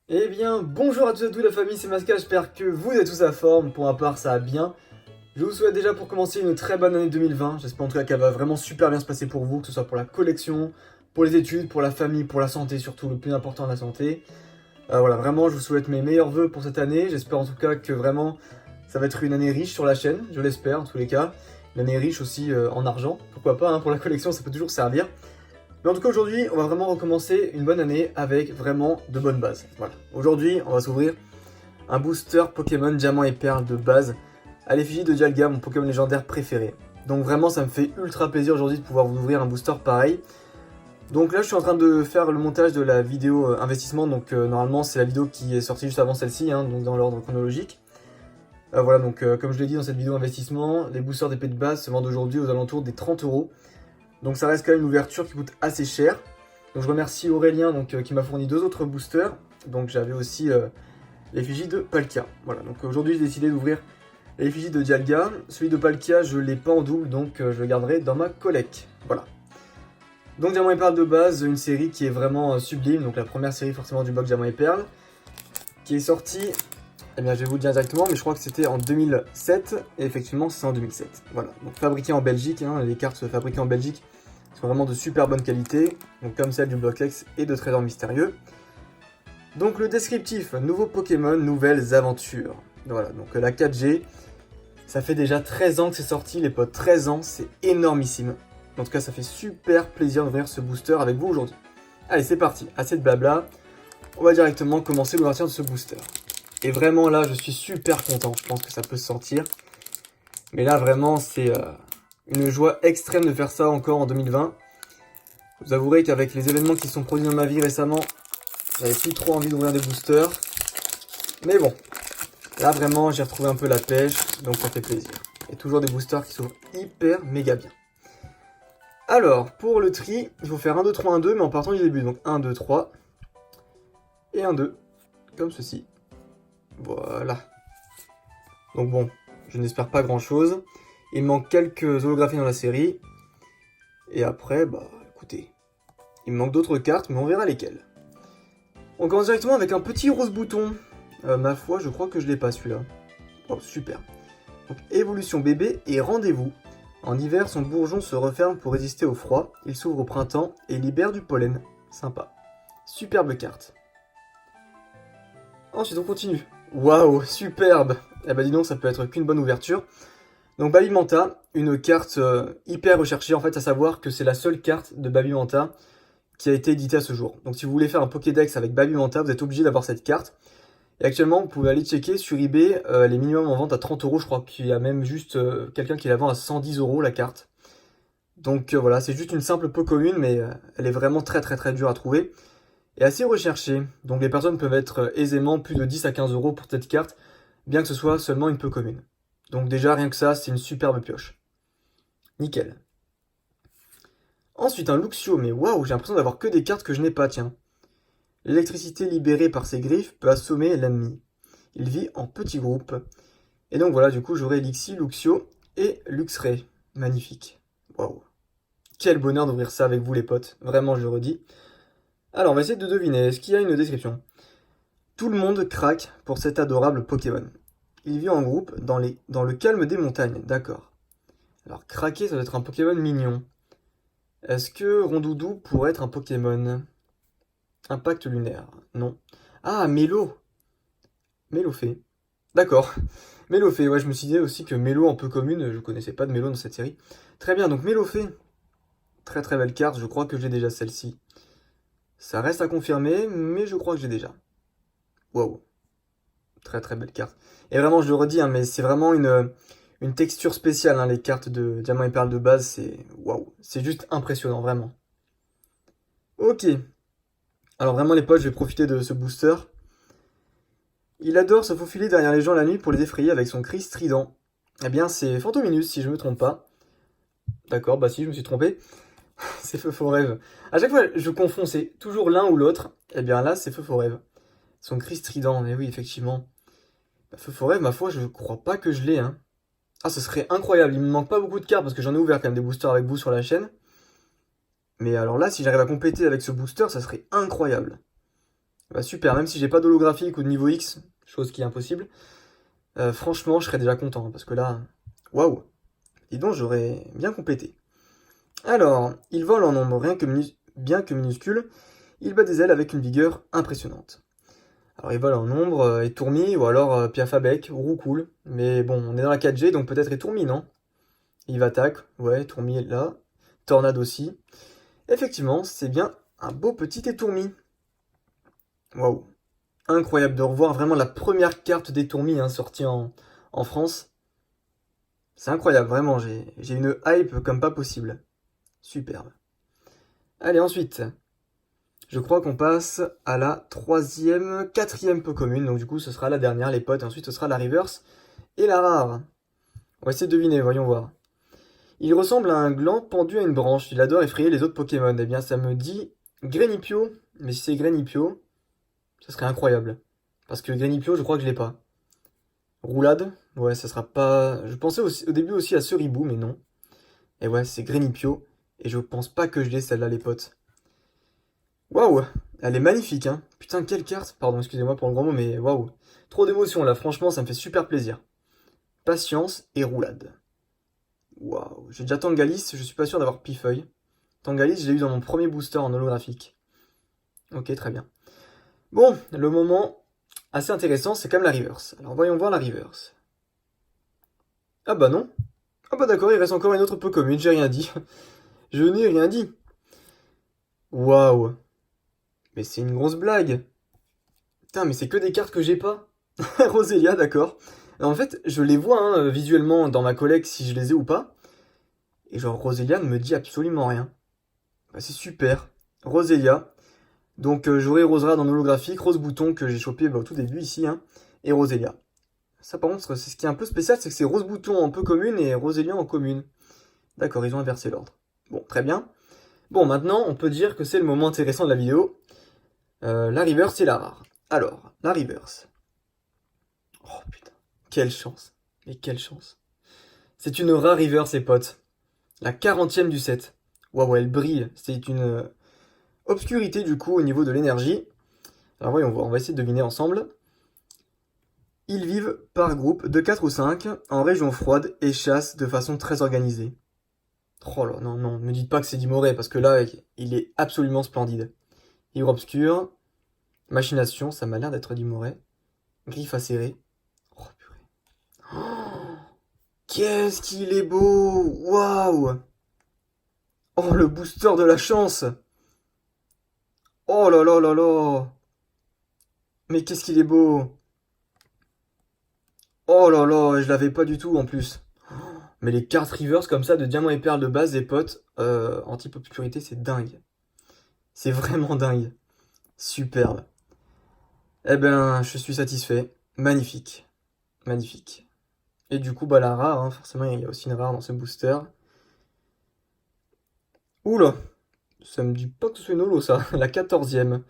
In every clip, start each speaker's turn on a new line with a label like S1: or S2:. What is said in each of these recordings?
S1: Eh bien, bonjour à tous et à toutes la famille, c'est Masca, j'espère que vous êtes tous à forme, pour ma part ça va bien. Je vous souhaite déjà pour commencer une très bonne année 2020, j'espère en tout cas qu'elle va vraiment super bien se passer pour vous, que ce soit pour la collection, pour les études, pour la famille, pour la santé surtout, le plus important la santé. Voilà, vraiment je vous souhaite mes meilleurs vœux pour cette année, j'espère en tout cas que vraiment ça va être une année riche sur la chaîne, je l'espère en tous les cas. Une année riche aussi en argent, pourquoi pas, hein, pour la collection ça peut toujours servir. Mais en tout cas aujourd'hui, on va vraiment recommencer une bonne année avec vraiment de bonnes bases. Voilà. Aujourd'hui, on va s'ouvrir un booster Pokémon Diamant et Perle de base à l'effigie de Dialga, mon Pokémon légendaire préféré. Donc vraiment, ça me fait ultra plaisir aujourd'hui de pouvoir vous ouvrir un booster pareil. Donc là, je suis en train de faire le montage de la vidéo investissement. Donc normalement, c'est la vidéo qui est sortie juste avant celle-ci, hein, donc dans l'ordre chronologique. Voilà, donc comme je l'ai dit dans cette vidéo investissement, les boosters d'épée de base se vendent aujourd'hui aux alentours des 30 €. Donc ça reste quand même une ouverture qui coûte assez cher. Donc je remercie Aurélien qui m'a fourni 2 autres boosters. Donc j'avais aussi l'effigie de Palkia. Voilà, donc aujourd'hui j'ai décidé d'ouvrir l'effigie de Dialga. Celui de Palkia je l'ai pas en double, donc je le garderai dans ma collecte. Voilà. Donc Diamant et Perle de base, une série qui est vraiment sublime. Donc la première série forcément du box Diamant et Perle. Qui est sortie, eh bien je vais vous le dire directement, mais je crois que c'était en 2007. Et effectivement c'est en 2007. Voilà, donc fabriqué en Belgique, hein, les cartes fabriquées en Belgique sont vraiment de super bonne qualité, donc comme celle du Blocklex et de Trésors Mystérieux. Donc le descriptif, nouveau Pokémon, nouvelles aventures. Voilà, donc la 4G, ça fait déjà 13 ans que c'est sorti, les potes, 13 ans, c'est énormissime. En tout cas, ça fait super plaisir d'ouvrir ce booster avec vous aujourd'hui. Allez, c'est parti, assez de blabla, on va directement commencer l'ouverture de ce booster. Et vraiment là, je suis super content, je pense que ça peut se sentir. Mais là, vraiment, c'est une joie extrême de faire ça encore en 2020. Vous avouerez qu'avec les événements qui sont produits dans ma vie récemment, j'avais plus trop envie d'ouvrir des boosters. Mais bon, là vraiment j'ai retrouvé un peu la pêche, donc ça fait plaisir. Et toujours des boosters qui s'ouvrent hyper méga bien. Alors, pour le tri, il faut faire 1, 2, 3, 1, 2, mais en partant du début. Donc 1, 2, 3. Et 1, 2. Comme ceci. Voilà. Donc bon, je n'espère pas grand chose. Il manque quelques holographies dans la série. Et après, bah écoutez, il me manque d'autres cartes, mais on verra lesquelles. On commence directement avec un petit rose bouton. Ma foi, je crois que je l'ai pas celui-là. Oh, super. Donc, évolution bébé et rendez-vous. En hiver, son bourgeon se referme pour résister au froid. Il s'ouvre au printemps et libère du pollen. Sympa. Superbe carte. Ensuite, on continue. Waouh, superbe. Eh ben dis donc, ça peut être qu'une bonne ouverture. Donc Babimanta, une carte hyper recherchée, en fait, à savoir que c'est la seule carte de Babimanta qui a été éditée à ce jour. Donc si vous voulez faire un Pokédex avec Babimanta, vous êtes obligé d'avoir cette carte. Et actuellement, vous pouvez aller checker sur eBay, les minimums en vente à 30 €, je crois qu'il y a même juste quelqu'un qui la vend à 110 € la carte. Donc voilà, c'est juste une simple Pokémon, mais elle est vraiment très dure à trouver. Et assez recherchée, donc les personnes peuvent être aisément plus de 10 à 15 € pour cette carte, bien que ce soit seulement une Pokémon. Donc déjà, rien que ça, c'est une superbe pioche. Nickel. Ensuite, un Luxio, mais waouh, j'ai l'impression d'avoir que des cartes que je n'ai pas, tiens. L'électricité libérée par ses griffes peut assommer l'ennemi. Il vit en petits groupes. Et donc voilà, du coup, j'aurai Elixir, Luxio et Luxray. Magnifique. Waouh. Quel bonheur d'ouvrir ça avec vous, les potes. Vraiment, je le redis. Alors, on va essayer de deviner. Est-ce qu'il y a une description? Tout le monde craque pour cet adorable Pokémon. Il vit en groupe dans le calme des montagnes. D'accord. Alors, craquer, ça doit être un Pokémon mignon. Est-ce que Rondoudou pourrait être un Pokémon? Impact lunaire. Non. Ah, Mélo. Mélofée. D'accord. Mélofée, ouais, je me suis dit aussi que Mélo en peu commune, je connaissais pas de Mélo dans cette série. Très bien, donc Mélofée. Très belle carte, je crois que j'ai déjà celle-ci. Ça reste à confirmer, mais je crois que j'ai déjà. Waouh. Très belle carte. Et vraiment, je le redis, hein, mais c'est vraiment une texture spéciale, hein, les cartes de Diamant et Perle de base, c'est waouh. C'est juste impressionnant, vraiment. Ok. Alors vraiment les potes, je vais profiter de ce booster. Il adore se faufiler derrière les gens la nuit pour les effrayer avec son cri strident. Eh bien c'est Fantominus si je me trompe pas. D'accord, bah si je me suis trompé. C'est Feu Faux Rêve. À chaque fois je confonds, c'est toujours l'un ou l'autre. Eh bien là c'est Feu Faux Rêve. Son cri strident, mais oui effectivement. Bah, Feu Faux Rêve, ma foi, je crois pas que je l'ai, hein. Ah, ce serait incroyable. Il me manque pas beaucoup de cartes parce que j'en ai ouvert quand même des boosters avec vous sur la chaîne. Mais alors là, si j'arrive à compléter avec ce booster, ça serait incroyable. Bah super, même si j'ai pas d'holographique ou de niveau X, chose qui est impossible, franchement, je serais déjà content. Parce que là, waouh. Et donc, j'aurais bien complété. Alors, il vole en nombre, bien que minuscule. Il bat des ailes avec une vigueur impressionnante. Alors, il vole en nombre, Étourmi, ou alors Piafabec, ou Roucoule. Mais bon, on est dans la 4G, donc peut-être Étourmi, non? Il va attaque, ouais, Étourmi est là. Tornade aussi. Effectivement, c'est bien un beau petit Étourmi. Waouh. Incroyable de revoir vraiment la première carte d'Étourmi hein, sortie en France. C'est incroyable, vraiment, j'ai une hype comme pas possible. Superbe. Allez, ensuite, je crois qu'on passe à la quatrième peu commune. Donc du coup, ce sera la dernière, les potes. Et ensuite, ce sera la reverse et la rare. On va essayer de deviner, voyons voir. Il ressemble à un gland pendu à une branche. Il adore effrayer les autres Pokémon. Eh bien, ça me dit Greninpio. Mais si c'est Greninpio, ça serait incroyable. Parce que Greninpio, je crois que je l'ai pas. Roulade, ouais, ça sera pas... Je pensais au début aussi à Ceribou, mais non. Et ouais, c'est Greninpio. Et je pense pas que je l'ai celle-là, les potes. Waouh, elle est magnifique, hein. Putain, quelle carte. Pardon, excusez-moi pour le grand mot, mais waouh. Trop d'émotions, là. Franchement, ça me fait super plaisir. Patience et roulade. Waouh. J'ai déjà Tangalis, je suis pas sûr d'avoir Pifeuille. Tangalis, je l'ai eu dans mon premier booster en holographique. Ok, très bien. Bon, le moment assez intéressant, c'est quand même la reverse. Alors, voyons voir la reverse. Ah bah non. Ah bah d'accord, il reste encore une autre peu commune, j'ai rien dit. Je n'ai rien dit. Waouh. Mais c'est une grosse blague. Putain, mais c'est que des cartes que j'ai pas. Roselia, d'accord. En fait, je les vois hein, visuellement dans ma collecte si je les ai ou pas. Et genre, Roselia ne me dit absolument rien. Bah, c'est super. Roselia. Donc, j'aurai Roserade en holographique, Rose Bouton que j'ai chopé bah, au tout début ici. Hein, et Roselia. Ça, par contre, c'est ce qui est un peu spécial, c'est que c'est Rose Bouton en peu commune et Roselia en commune. D'accord, ils ont inversé l'ordre. Bon, très bien. Bon, maintenant, on peut dire que c'est le moment intéressant de la vidéo. La reverse et la rare. Alors, la reverse. Oh putain, quelle chance. Mais quelle chance. C'est une rare reverse, ses potes. La 40e du set. Waouh, elle brille. C'est une obscurité du coup au niveau de l'énergie. Alors voyons voir, on va essayer de deviner ensemble. Ils vivent par groupe de 4 ou 5 en région froide et chassent de façon très organisée. Oh là, non, non, ne me dites pas que c'est Dimoré parce que là, il est absolument splendide. Livre obscur, machination, ça m'a l'air d'être Dimoré. Griffe acérée. Oh purée. Oh, qu'est-ce qu'il est beau! Waouh! Oh, le booster de la chance! Oh là là là là! Mais qu'est-ce qu'il est beau! Oh là là, je l'avais pas du tout en plus. Mais les cartes reverse comme ça de diamant et perles de base des potes en type obscurité, c'est dingue. C'est vraiment dingue. Superbe. Eh ben, je suis satisfait. Magnifique. Magnifique. Et du coup, bah la rare, hein, forcément, il y a aussi une rare dans ce booster. Oula! Ça me dit pas que ce soit une holo, ça. La 14e.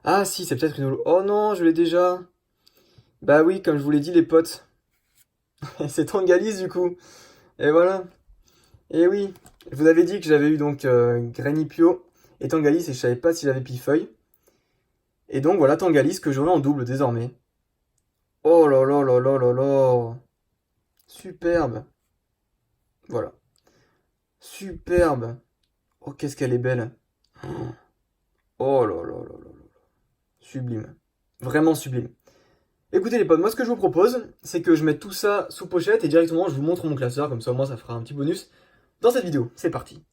S1: Ah si, c'est peut-être une holo. Oh non, je l'ai déjà. Bah oui, comme je vous l'ai dit, les potes. C'est Tangalis, du coup. Et voilà. Et oui. Je vous avais dit que j'avais eu donc Granipio et Tangalis et je savais pas si j'avais Pifeuille. Et donc voilà Tangalis que j'aurai en double désormais. Oh là là là là là là. Superbe. Voilà. Superbe. Oh, qu'est-ce qu'elle est belle. Oh là là là là là. Sublime. Vraiment sublime. Écoutez les potes, moi ce que je vous propose, c'est que je mette tout ça sous pochette et directement je vous montre mon classeur, comme ça au moins ça fera un petit bonus dans cette vidéo. C'est parti.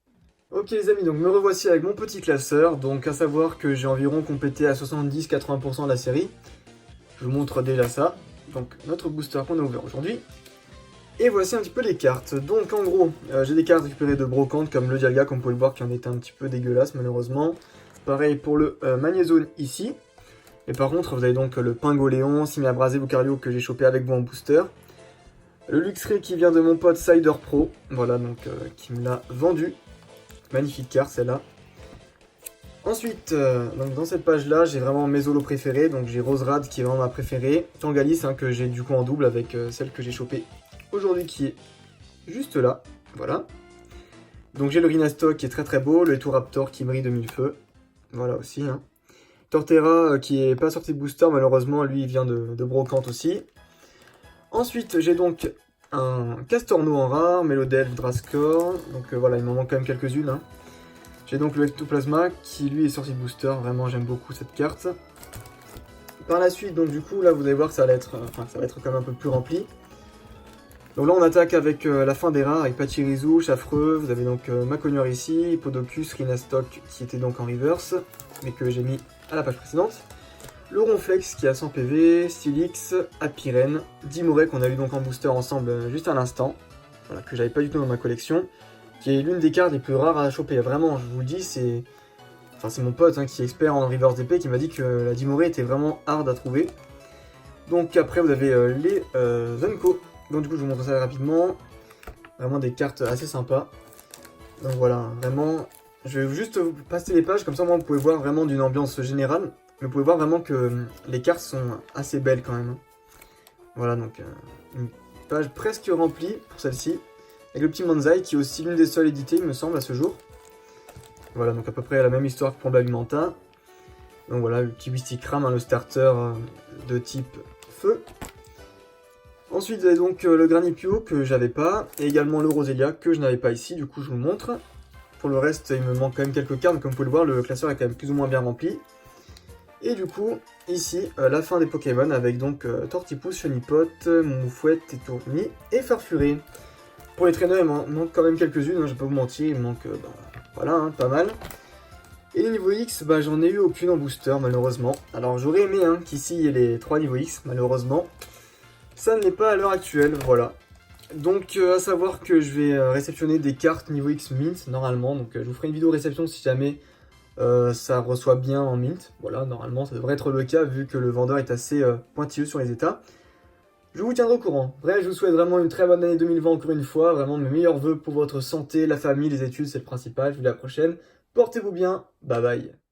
S1: Ok les amis, donc me revoici avec mon petit classeur, donc à savoir que j'ai environ complété à 70-80% de la série. Je vous montre déjà ça. Donc notre booster qu'on a ouvert aujourd'hui. Et voici un petit peu les cartes. Donc en gros, j'ai des cartes récupérées de brocante comme le Dialga, comme vous pouvez le voir qui en était un petit peu dégueulasse malheureusement. Pareil pour le Magnézone ici. Et par contre, vous avez donc le Pingoléon, Simiabrasé, Lucario que j'ai chopé avec vous en booster. Le Luxray qui vient de mon pote Cider Pro, voilà donc qui me l'a vendu. Magnifique carte celle-là. Ensuite, donc dans cette page-là, j'ai vraiment mes holos préférés. Donc j'ai Roserade qui est vraiment ma préférée. Tangalis hein, que j'ai du coup en double avec celle que j'ai chopée aujourd'hui qui est juste là, voilà. Donc j'ai le Rhinastock qui est très très beau, le Etoraptor qui brille de mille feux, voilà aussi. Hein. Torterra qui est pas sorti de booster malheureusement, lui il vient de Brocante aussi. Ensuite j'ai donc un Castorno en rare, Melodelph, Drascore, donc voilà il m'en manque quand même quelques-unes. Hein. J'ai donc le Ectoplasma qui lui est sorti de booster, vraiment j'aime beaucoup cette carte. Par la suite donc du coup là vous allez voir que ça va être quand même un peu plus rempli. Donc là on attaque avec la fin des rares, avec Pachirisu, Chafreux, vous avez donc Macognior ici, Hippodocus, Rhinastock qui était donc en reverse, mais que j'ai mis à la page précédente. Le Ronflex qui a 100 PV, Stylix, Apiren, Dimoré qu'on a eu donc en booster ensemble juste à l'instant, voilà, que j'avais pas du tout dans ma collection, qui est l'une des cartes les plus rares à choper, vraiment je vous le dis, c'est mon pote hein, qui est expert en reverse d'épée qui m'a dit que la Dimoré était vraiment hard à trouver. Donc après vous avez les Zenko. Donc du coup je vous montre ça rapidement, vraiment des cartes assez sympas. Donc voilà, vraiment, je vais juste vous passer les pages, comme ça moi vous pouvez voir vraiment d'une ambiance générale. Mais vous pouvez voir vraiment que les cartes sont assez belles quand même. Voilà donc une page presque remplie pour celle-ci. Avec le petit Manzai qui est aussi l'une des seules éditées il me semble à ce jour. Voilà donc à peu près la même histoire que pour Blabumenta. Donc voilà le petit Wistikram, hein, le starter de type feu. Ensuite, vous avez donc le Granipio que j'avais pas, et également le Roselia que je n'avais pas ici, du coup je vous le montre. Pour le reste, il me manque quand même quelques cartes, comme vous pouvez le voir, le classeur est quand même plus ou moins bien rempli. Et du coup, ici, la fin des Pokémon avec donc Tortipousse, Chenipot, Moufouette, Tétourni et Farfuré. Pour les traîneurs, il m'en manque quand même quelques-unes, hein, je vais pas vous mentir, il me manque, voilà, hein, pas mal. Et les niveaux X, j'en ai eu aucune en booster malheureusement. Alors j'aurais aimé hein, qu'ici il y ait les 3 niveaux X, malheureusement. Ça ne l'est pas à l'heure actuelle, voilà. Donc à savoir que je vais réceptionner des cartes niveau X mint normalement. Donc je vous ferai une vidéo réception si jamais ça reçoit bien en mint. Voilà, normalement ça devrait être le cas vu que le vendeur est assez pointilleux sur les états. Je vous tiendrai au courant. Bref, je vous souhaite vraiment une très bonne année 2020 encore une fois. Vraiment mes meilleurs vœux pour votre santé, la famille, les études, c'est le principal. Je vous dis à la prochaine. Portez-vous bien. Bye bye.